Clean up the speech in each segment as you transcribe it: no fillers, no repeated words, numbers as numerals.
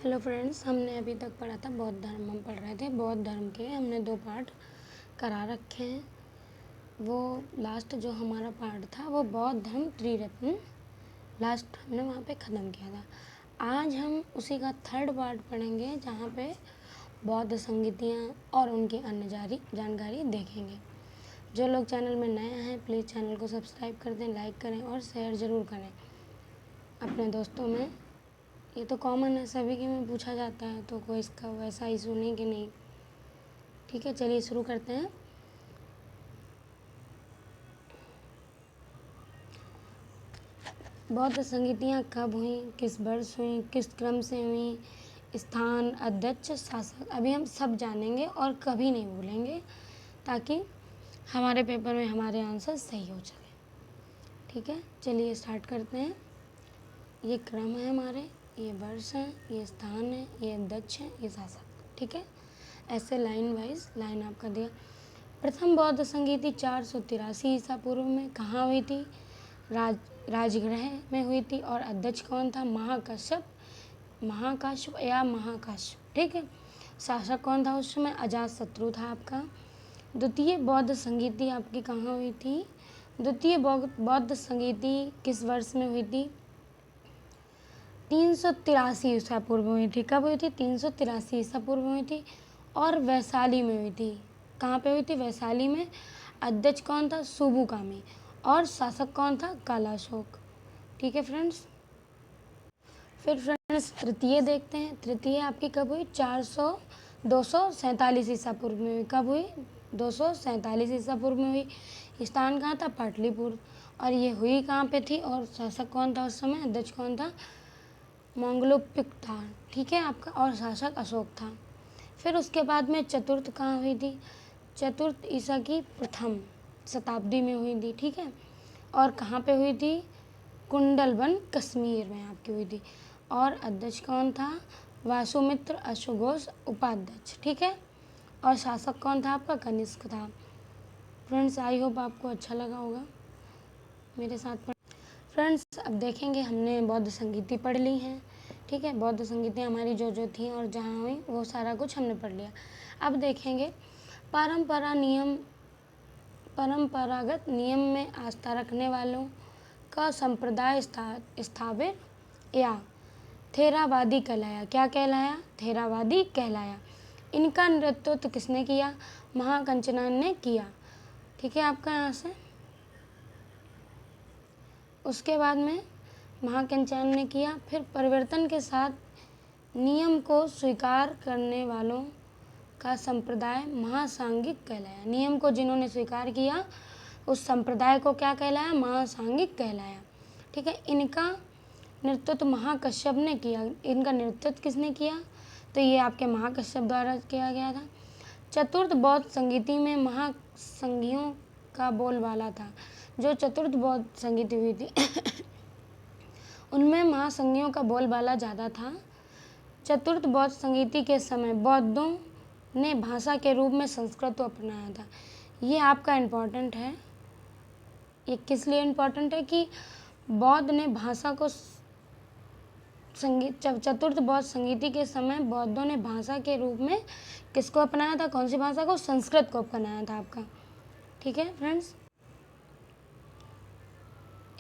Hello friends, हमने अभी तक पढ़ा था बौद्ध धर्म। हम पढ़ रहे थे बौद्ध धर्म के। हमने 2 पार्ट करा रखे हैं। वो लास्ट जो हमारा पार्ट था वो बौद्ध धर्म त्रिरत्न, लास्ट हमने वहाँ पे ख़त्म किया था। आज हम उसी का 3rd पार्ट पढ़ेंगे जहाँ पे बौद्ध संगीतियाँ और उनकी अन्य जानकारी देखेंगे। जो लोग चैनल में नए हैं प्लीज़ चैनल को सब्सक्राइब कर दें, लाइक करें और शेयर ज़रूर करें अपने दोस्तों में। ये तो कॉमन है, सभी के में पूछा जाता है, तो कोई इसका वैसा इशू नहीं कि नहीं। ठीक है, चलिए शुरू करते हैं। बौद्ध संगीतियाँ कब हुई, किस वर्ष हुई, किस क्रम से हुई, स्थान, अध्यक्ष, शासक, अभी हम सब जानेंगे और कभी नहीं भूलेंगे ताकि हमारे पेपर में हमारे आंसर सही हो सके। ठीक है, चलिए स्टार्ट करते हैं। ये क्रम है हमारे, ये वर्ष है, ये स्थान है, ये अध्यक्ष है, ये शासक। ठीक है, ऐसे लाइन वाइज लाइन आपका दिया। प्रथम बौद्ध संगीति 483 ईसा पूर्व में कहाँ हुई थी? राजगृह में हुई थी। और अध्यक्ष कौन था? महाकाश्यप या महाकाश्यप। ठीक है, शासक कौन था उस समय? अजातशत्रु था आपका। द्वितीय बौद्ध संगीति आपकी कहाँ हुई थी? द्वितीय बौद्ध संगीति किस वर्ष में हुई थी? 383 ईसा पूर्व हुई थी। कब हुई थी? 383 ईसा पूर्व हुई थी और वैशाली में हुई थी। कहाँ पे हुई थी? वैशाली में। अध्यक्ष कौन था? सुबुकामी। और शासक कौन था? कालाशोक। ठीक है फ्रेंड्स। फिर फ्रेंड्स तृतीय देखते हैं। तृतीय आपकी कब हुई? 247 ईसा पूर्व में हुई। कब हुई? 247 ईसा पूर्व में हुई। स्थान कहाँ था? पाटलिपुत्र। और ये हुई कहाँ पे थी? और शासक कौन था उस समय? अध्यक्ष कौन था? मंगलोपिक था। ठीक है आपका। और शासक अशोक था। फिर उसके बाद में चतुर्थ कहाँ हुई थी? चतुर्थ ईसा की प्रथम शताब्दी में हुई थी। ठीक है, और कहाँ पे हुई थी? कुंडलवन कश्मीर में आपकी हुई थी। और अध्यक्ष कौन था? वासुमित्र अश्वघोष उपाध्यक्ष। ठीक है, और शासक कौन था आपका? कनिष्क था। फ्रेंड्स आई होप आपको अच्छा लगा होगा मेरे साथ। फ्रेंड्स अब देखेंगे, हमने बौद्ध संगीति पढ़ ली हैं। ठीक है, बौद्ध संगीतें हमारी जो जो थी और जहाँ हुई वो सारा कुछ हमने पढ़ लिया। अब देखेंगे परंपरागत नियम में आस्था रखने वालों का संप्रदाय स्थापित या थेरावादी कहलाया। क्या कहलाया? थेरावादी कहलाया। इनका नेतृत्व किसने किया? महाकंचनन ने किया। ठीक है आपका यहाँ से। उसके बाद में महाकंचन ने किया। फिर परिवर्तन के साथ नियम को स्वीकार करने वालों का संप्रदाय महासांगिक कहलाया। नियम को जिन्होंने स्वीकार किया उस संप्रदाय को क्या कहलाया? महासांगिक कहलाया। ठीक है, इनका नेतृत्व महाकश्यप ने किया। इनका नेतृत्व किसने किया? तो ये आपके महाकश्यप द्वारा किया गया था। चतुर्थ बौद्ध संगीति में महासंगियों का बोलबाला था। जो चतुर्थ बौद्ध संगीति हुई थी उनमें महासंगियों का बोलबाला ज़्यादा था। चतुर्थ बौद्ध संगीति के समय बौद्धों ने भाषा के रूप में संस्कृत को अपनाया था। ये आपका इम्पोर्टेंट है। ये किस लिए इम्पोर्टेंट है कि बौद्ध ने भाषा को चतुर्थ बौद्ध संगीति के समय बौद्धों ने भाषा के रूप में किसको अपनाया था? कौन सी भाषा को? संस्कृत को अपनाया था आपका। ठीक है फ्रेंड्स,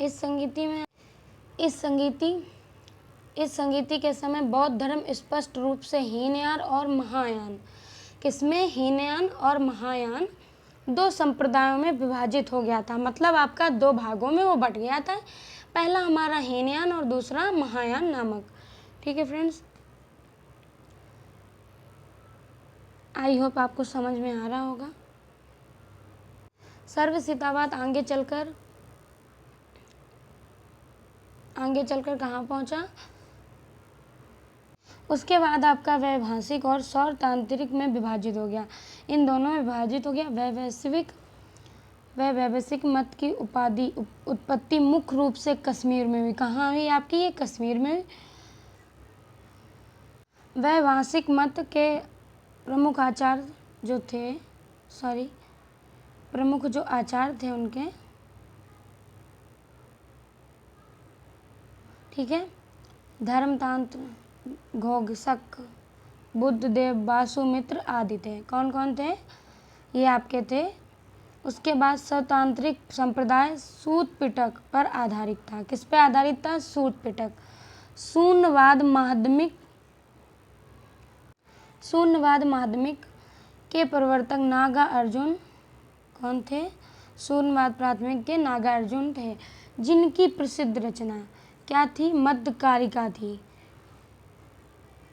इस संगीति के समय बौद्ध धर्म स्पष्ट रूप से हीनयान और महायान, किसमें? हीनयान और महायान 2 संप्रदायों में विभाजित हो गया था। मतलब आपका 2 भागों में वो बट गया था। पहला हमारा हीनयान और दूसरा महायान नामक। ठीक है फ्रेंड्स, आई होप आपको समझ में आ रहा होगा। सर्वसितावाद आगे चलकर कहाँ पहुँचा? उसके बाद आपका वैभाषिक और सौर तांत्रिक में विभाजित हो गया। इन दोनों में विभाजित हो गया। वैवैशिक मत की उत्पत्ति मुख्य रूप से कश्मीर में हुई। कहाँ हुई आपकी? ये कश्मीर में हुई। वैभाषिक मत के प्रमुख जो आचार्य थे उनके, ठीक है, धर्मतांत्र घोषक, बुद्धदेव, वासुमित्र आदि थे। कौन कौन थे? ये आपके थे। उसके बाद सौतांत्रिक संप्रदाय सूत पिटक पर आधारित था। किस पे आधारित था? सूत पिटक। शून्यवाद माध्यमिक के प्रवर्तक नागार्जुन कौन थे? शून्यवाद प्राथमिक के नागार्जुन थे, जिनकी प्रसिद्ध रचना क्या थी? मध्यकारिका थी।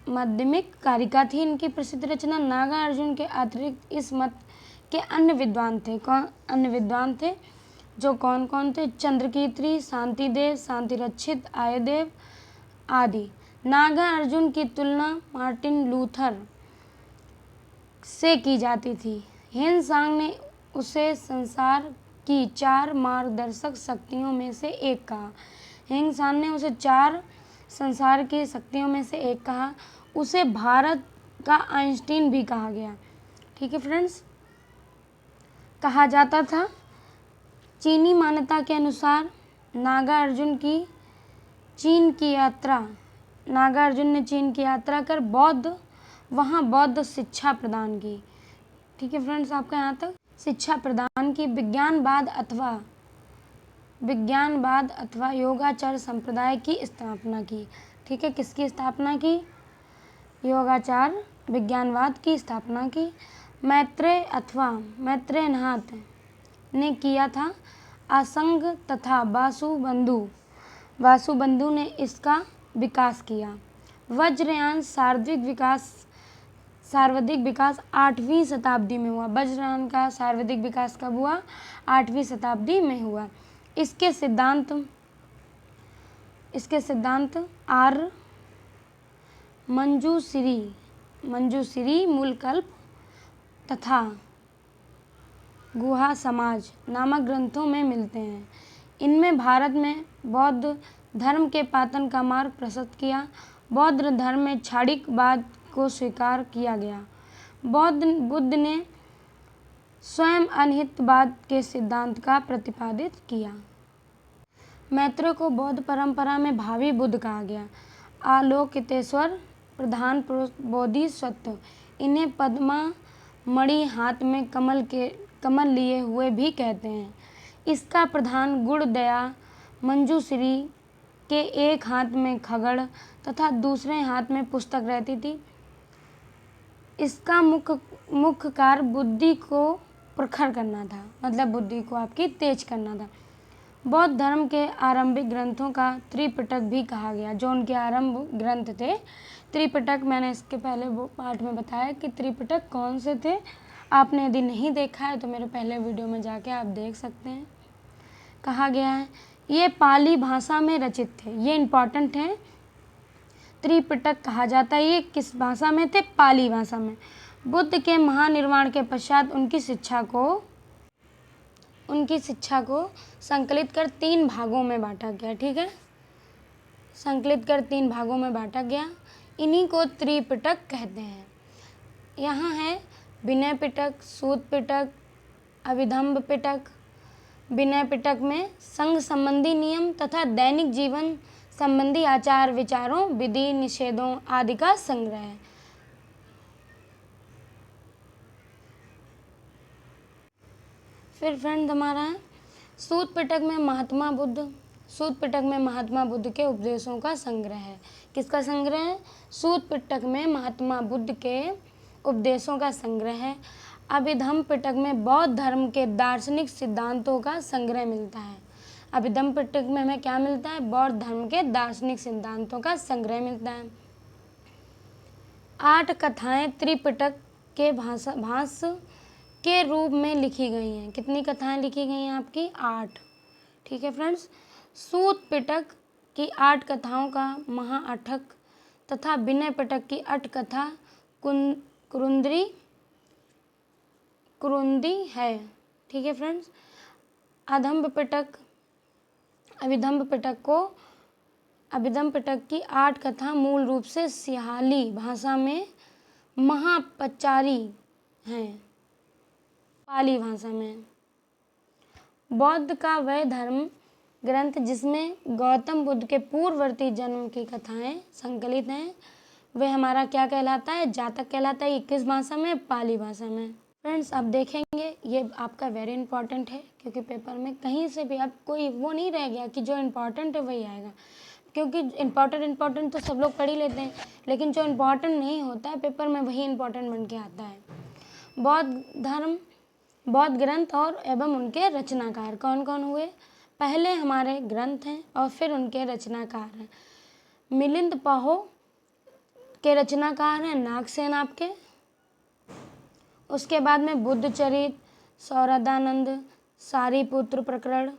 माध्यमिक कारिका थी इनकी प्रसिद्ध रचना। नागार्जुन के अतिरिक्त इस मत के अन्य विद्वान थे। कौन अन्य विद्वान थे? जो कौन कौन थे? चंद्रकीर्ति, शांतिदेव, शांतिरक्षित, आयदेव आदि। नागार्जुन की तुलना मार्टिन लूथर से की जाती थी। हिंसांग ने उसे संसार की 4 मार्गदर्शक शक्तियों में से एक कहा। हिंसांग ने उसे 4 संसार की शक्तियों में से एक कहा। उसे भारत का आइंस्टीन भी कहा गया। ठीक है फ्रेंड्स, कहा जाता था। चीनी मान्यता के अनुसार नागार्जुन ने चीन की यात्रा कर वहाँ बौद्ध शिक्षा प्रदान की। ठीक है फ्रेंड्स, आपका यहाँ तक शिक्षा प्रदान की। विज्ञानवाद अथवा योगाचार संप्रदाय की स्थापना की। ठीक है, किसकी स्थापना की? योगाचार विज्ञानवाद की स्थापना की। मैत्रेयनाथ ने किया था। असंग तथा वासुबंधु ने इसका विकास किया। वज्रयान सर्वाधिक विकास 8वीं शताब्दी में हुआ। वज्रयान का सर्वाधिक विकास कब हुआ? 8वीं शताब्दी में हुआ। इसके सिद्धांत आर्य मंजूश्री, मूलकल्प तथा गुहा समाज नामक ग्रंथों में मिलते हैं। इनमें भारत में बौद्ध धर्म के पतन का मार्ग प्रशस्त किया। बौद्ध धर्म में क्षणिकवाद को स्वीकार किया गया। बुद्ध ने स्वयं अनिहितवाद के सिद्धांत का प्रतिपादित किया। मैत्रेय को बौद्ध परंपरा में भावी बुद्ध कहा गया। आलोकितेश्वर, प्रधान पुरुष, बोधिसत्व। इन्हें पद्मा मणि, हाथ में कमल लिए हुए भी कहते हैं। इसका प्रधान गुण दया। मंजूश्री के एक हाथ में खगड़ तथा दूसरे हाथ में पुस्तक रहती थी। इसका मुख्य कार्य बुद्धि को प्रखर करना था, मतलब बुद्धि को आपकी तेज करना था। बौद्ध धर्म के आरंभिक ग्रंथों का त्रिपिटक भी कहा गया। जो उनके आरंभ ग्रंथ थे त्रिपिटक, मैंने इसके पहले वो पार्ट में बताया कि त्रिपिटक कौन से थे। आपने यदि नहीं देखा है तो मेरे पहले वीडियो में जाके आप देख सकते हैं। कहा गया है ये पाली भाषा में रचित थे। ये इम्पॉर्टेंट है। त्रिपिटक कहा जाता है। ये किस भाषा में थे? पाली भाषा में। बुद्ध के महानिर्वाण के पश्चात उनकी शिक्षा को संकलित कर 3 भागों में बांटा गया। ठीक है, संकलित कर 3 भागों में बांटा गया। इन्हीं को त्रिपिटक कहते हैं। यहाँ है विनय पिटक, सूत पिटक, अभिधम्म पिटक। विनय पिटक में संघ संबंधी नियम तथा दैनिक जीवन संबंधी आचार विचारों, विधि निषेधों आदि का संग्रह है। फिर फ्रेंड हमारा है सूत पिटक में महात्मा बुद्ध के उपदेशों का संग्रह है। किसका संग्रह है? सूत पिटक में महात्मा बुद्ध के उपदेशों का संग्रह है। अभिधम्म पिटक में बौद्ध धर्म के दार्शनिक सिद्धांतों का संग्रह मिलता है। अभिधम्म पिटक में हमें क्या मिलता है? बौद्ध धर्म के दार्शनिक सिद्धांतों का संग्रह मिलता है। 8 कथाएं त्रिपिटक के भाष्य के रूप में लिखी गई हैं। कितनी कथाएं लिखी गई हैं आपकी? 8। ठीक है फ्रेंड्स, सूत पिटक की 8 कथाओं का महाअठक तथा विनय पिटक की 8 कथा कुरुंदी है। ठीक है फ्रेंड्स, अभिधम्म पिटक की 8 कथा मूल रूप से सिंहली भाषा में महापचारी हैं, पाली भाषा में। बौद्ध का वह धर्म ग्रंथ जिसमें गौतम बुद्ध के पूर्ववर्ती जन्म की कथाएं संकलित हैं, वह हमारा क्या कहलाता है, जातक कहलाता है। ये किस भाषा में, पाली भाषा में। फ्रेंड्स अब देखेंगे, ये आपका वेरी इंपॉर्टेंट है, क्योंकि पेपर में कहीं से भी अब कोई वो नहीं रह गया कि जो इम्पॉर्टेंट है वही आएगा, क्योंकि इम्पॉर्टेंट तो सब लोग पढ़ ही लेते हैं, लेकिन जो इम्पॉर्टेंट नहीं होता है पेपर में वही इम्पॉर्टेंट बन के आता है। बौद्ध ग्रंथ और एवं उनके रचनाकार कौन कौन हुए? पहले हमारे ग्रंथ हैं और फिर उनके रचनाकार हैं। मिलिंद पाहो के रचनाकार हैं नागसेन आपके। उसके बाद में बुद्ध चरित, सौरदानंद, सारीपुत्र प्रकरण,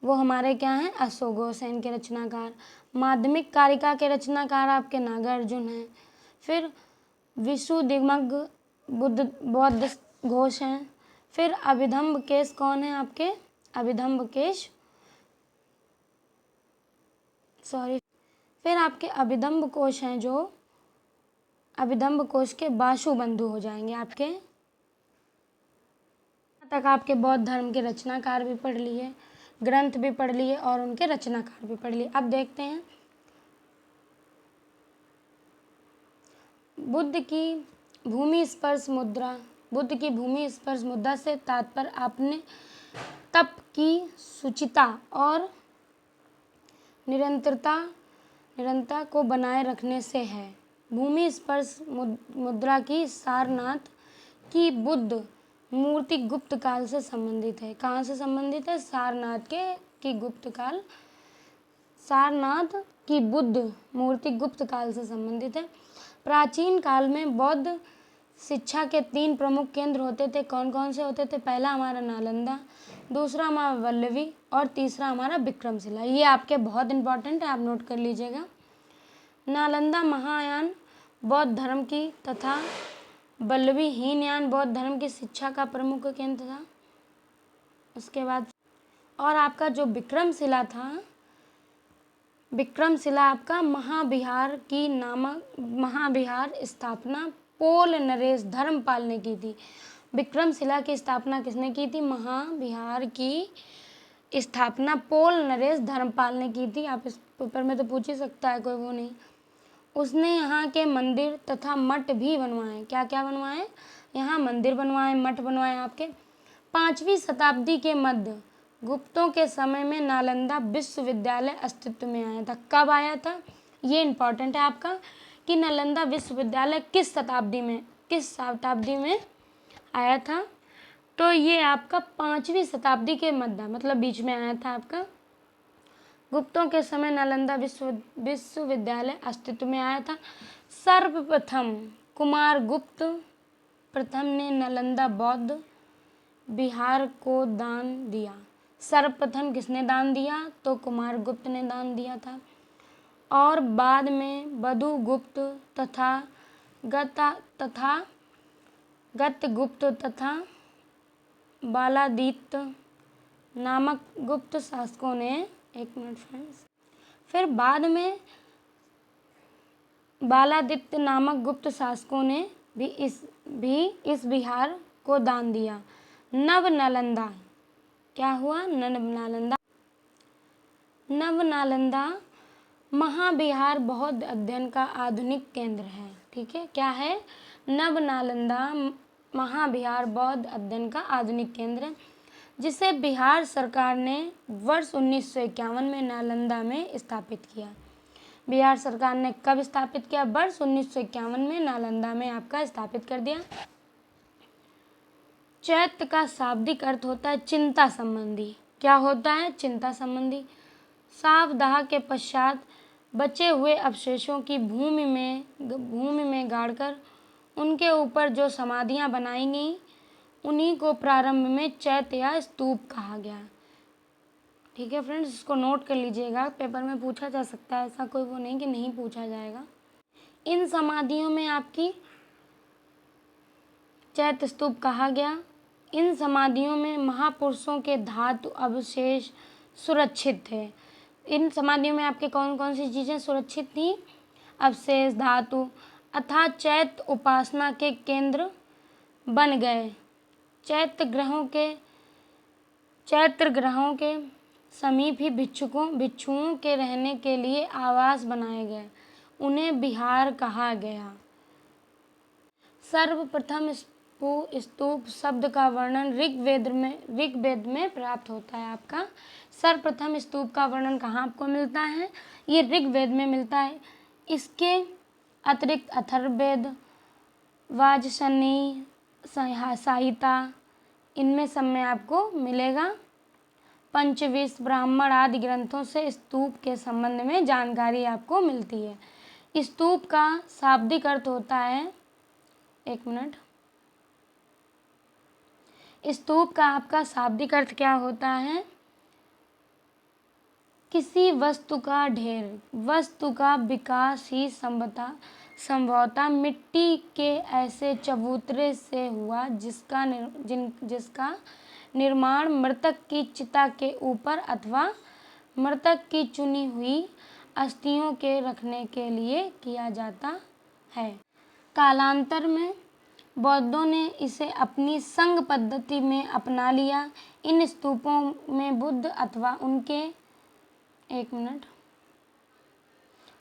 वो हमारे क्या हैं, अशोकसेन के रचनाकार। माध्यमिक कारिका के रचनाकार आपके नागार्जुन हैं। फिर विशुद्धिमग्ग बौद्ध घोष हैं। फिर अभिधम्ब केश कौन है आपके, अभिधम्ब केश, फिर आपके अभिधम्ब कोश हैं, जो अभिधम्ब कोश के बाशु बंधु हो जाएंगे आपके। तक आपके बौद्ध धर्म के रचनाकार भी पढ़ लिए, ग्रंथ भी पढ़ लिए और उनके रचनाकार भी पढ़ लिए। अब देखते हैं बुद्ध की भूमि स्पर्श मुद्रा। बुद्ध की भूमि स्पर्श मुद्रा से तात्पर्य आपने तप की शुचिता और निरंतरता को बनाए रखने से है। भूमि स्पर्श मुद्रा की सारनाथ की बुद्ध मूर्ति गुप्त काल से संबंधित है। कहाँ से संबंधित है? सारनाथ की गुप्त काल, सारनाथ की बुद्ध मूर्ति गुप्त काल से संबंधित है। प्राचीन काल में बौद्ध शिक्षा के 3 प्रमुख केंद्र होते थे। कौन कौन से होते थे? पहला हमारा नालंदा, दूसरा हमारा वल्लवी और तीसरा हमारा विक्रमशिला। ये आपके बहुत इंपॉर्टेंट है, आप नोट कर लीजिएगा। नालंदा महायान बौद्ध धर्म की तथा वल्लवी हीनयान बौद्ध धर्म की शिक्षा का प्रमुख केंद्र था। उसके बाद और आपका जो विक्रमशिला था, विक्रमशिला आपका महाविहार स्थापना पोल नरेश धर्मपाल ने की थी। विक्रमशिला की स्थापना किसने की थी? महाविहार की स्थापना पोल नरेश धर्मपाल ने की थी। आप इस पेपर में तो पूछ ही सकता है, कोई वो नहीं। उसने यहाँ के मंदिर तथा मठ भी बनवाए। क्या क्या बनवाए? यहाँ मंदिर बनवाए, मठ बनवाए आपके। 5वीं शताब्दी के मध्य गुप्तों के समय में नालंदा विश्वविद्यालय अस्तित्व में आया था। कब आया था? ये इम्पॉर्टेंट है आपका कि नालंदा विश्वविद्यालय किस शताब्दी में आया था। तो ये आपका 5वीं शताब्दी के मध्य, मतलब बीच में आया था आपका। गुप्तों के समय नालंदा विश्वविद्यालय अस्तित्व में आया था। सर्वप्रथम कुमार गुप्त प्रथम ने नालंदा बौद्ध विहार को दान दिया। सर्वप्रथम किसने दान दिया? तो कुमार गुप्त ने दान दिया था। और बाद में बधु गुप्त तथा गत गुप्त तथा बालादित्य नामक गुप्त शासकों ने, एक मिनट फ्रेंड्स, फिर बाद में बालादित्य नामक गुप्त शासकों ने भी इस विहार को दान दिया। नव नालंदा क्या हुआ? नव नालंदा महाविहार बौद्ध अध्ययन का आधुनिक केंद्र है। ठीक है, क्या है? नव नालंदा महाविहार बौद्ध अध्ययन का आधुनिक केंद्र है, जिसे बिहार सरकार ने वर्ष 1951 में नालंदा में स्थापित किया। बिहार सरकार ने कब स्थापित किया? वर्ष 1951 में नालंदा में आपका स्थापित कर दिया। चैत्य का शाब्दिक अर्थ होता है चिंता संबंधी। क्या होता है? चिंता संबंधी। सावदाह के पश्चात बचे हुए अवशेषों की भूमि में गाड़कर उनके ऊपर जो समाधियां बनाई गई, उन्हीं को प्रारंभ में चैत्य या स्तूप कहा गया। ठीक है फ्रेंड्स, इसको नोट कर लीजिएगा, पेपर में पूछा जा सकता है, ऐसा कोई वो नहीं कि नहीं पूछा जाएगा। इन समाधियों में आपकी चैत्य स्तूप कहा गया। इन समाधियों में महापुरुषों के धातु अवशेष सुरक्षित थे। इन समाधियों में आपके कौन कौन सी चीज़ें सुरक्षित थी? अवशेष, धातु, अर्थात चैत्य उपासना के केंद्र बन गए। चैत्य ग्रहों के समीप ही भिक्षुओं के रहने के लिए आवास बनाए गए। उन्हें बिहार कहा गया। सर्वप्रथम स्तूप शब्द का वर्णन ऋग्वेद में प्राप्त होता है। आपका सर्वप्रथम स्तूप का वर्णन कहाँ आपको मिलता है? ये ऋग्वेद में मिलता है। इसके अतिरिक्त अथर्ववेद, वाजसनेयी संहिता, इनमें सब में आपको मिलेगा। पंचविंश, ब्राह्मण आदि ग्रंथों से स्तूप के संबंध में जानकारी आपको मिलती है। स्तूप का शाब्दिक अर्थ होता है, एक मिनट, स्तूप का आपका शाब्दिक अर्थ क्या होता है? किसी वस्तु का ढेर, वस्तु का विकास ही संभवतः मिट्टी के ऐसे चबूतरे से हुआ जिसका निर्माण मृतक की चिता के ऊपर अथवा मृतक की चुनी हुई अस्थियों के रखने के लिए किया जाता है। कालांतर में बौद्धों ने इसे अपनी संघ पद्धति में अपना लिया। इन स्तूपों में बुद्ध अथवा उनके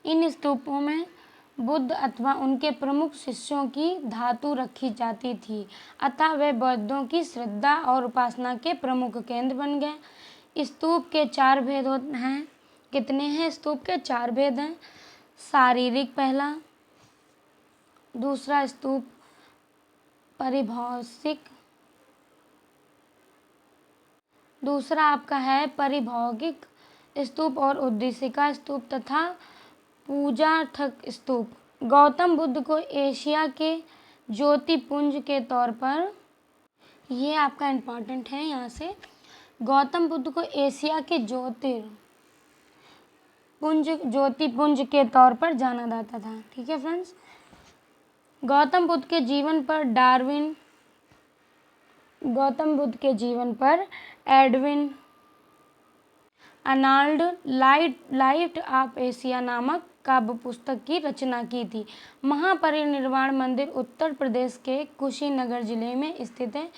इन स्तूपों में बुद्ध अथवा उनके प्रमुख शिष्यों की धातु रखी जाती थी, अतः वे बौद्धों की श्रद्धा और उपासना के प्रमुख केंद्र बन गए। स्तूप के 4 भेद हैं। कितने हैं? स्तूप के 4 भेद हैं। शारीरिक पहला, दूसरा स्तूप परिभौतिक, दूसरा आपका है परिभौतिक स्तूप और उद्देशिका स्तूप तथा पूजार्थक स्तूप। गौतम बुद्ध को एशिया के ज्योतिपुंज के तौर पर, ये आपका इम्पॉर्टेंट है यहाँ से, गौतम बुद्ध को एशिया के ज्योतिपुंज के तौर पर जाना जाता था। ठीक है फ्रेंड्स। गौतम बुद्ध के जीवन पर Edwin Arnold light of Asia नामक काव्य पुस्तक की रचना की थी। महापरिनिर्वाण मंदिर उत्तर प्रदेश के कुशीनगर जिले में स्थित है।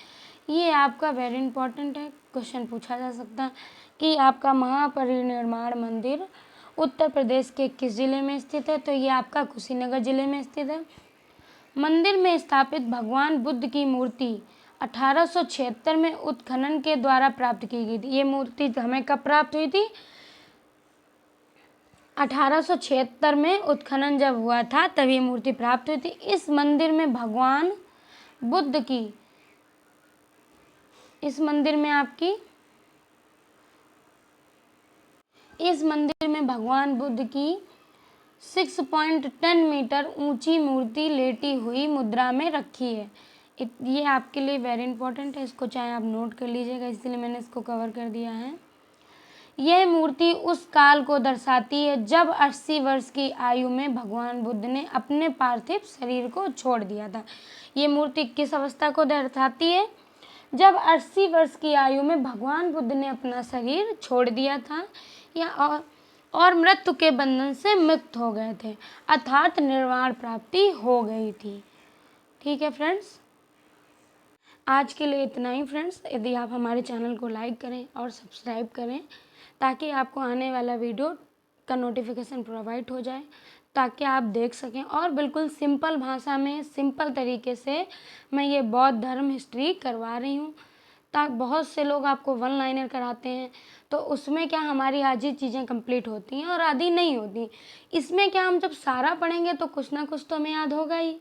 ये आपका वेरी इंपॉर्टेंट है, क्वेश्चन पूछा जा सकता है कि आपका महापरिनिर्वाण मंदिर उत्तर प्रदेश के किस जिले में स्थित है? तो ये आपका कुशीनगर जिले में स्थित है। मंदिर में स्थापित भगवान बुद्ध की मूर्ति 1876 में उत्खनन के द्वारा प्राप्त की गई थी। ये मूर्ति हमें कब प्राप्त हुई थी? 1876 में उत्खनन जब हुआ था तब ये मूर्ति प्राप्त हुई थी। इस मंदिर में भगवान बुद्ध की 6.10 मीटर ऊंची मूर्ति लेटी हुई मुद्रा में रखी है। ये आपके लिए वेरी इंपॉर्टेंट है, इसको चाहे आप नोट कर लीजिएगा, इसलिए मैंने इसको कवर कर दिया है। यह मूर्ति उस काल को दर्शाती है जब 80 वर्ष की आयु में भगवान बुद्ध ने अपने पार्थिव शरीर को छोड़ दिया था। ये मूर्ति किस अवस्था को दर्शाती है? जब 80 वर्ष की आयु में भगवान बुद्ध ने अपना शरीर छोड़ दिया था या और मृत्यु के बंधन से मुक्त हो गए थे, अर्थात निर्वाण प्राप्ति हो गई थी। ठीक है फ्रेंड्स, आज के लिए इतना ही फ्रेंड्स। यदि आप हमारे चैनल को लाइक करें और सब्सक्राइब करें ताकि आपको आने वाला वीडियो का नोटिफिकेशन प्रोवाइड हो जाए, ताकि आप देख सकें। और बिल्कुल सिंपल भाषा में, सिंपल तरीके से मैं ये बौद्ध धर्म हिस्ट्री करवा रही हूँ। ताकि बहुत से लोग आपको 1 लाइनर कराते हैं तो उसमें क्या हमारी आधी चीज़ें कंप्लीट होती हैं और आधी नहीं होती। इसमें क्या हम जब सारा पढ़ेंगे तो कुछ ना कुछ तो हमें याद होगा ही।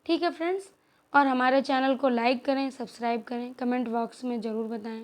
ठीक है फ्रेंड्स, और हमारे चैनल को लाइक करें, सब्सक्राइब करें, कमेंट बॉक्स में ज़रूर बताएं।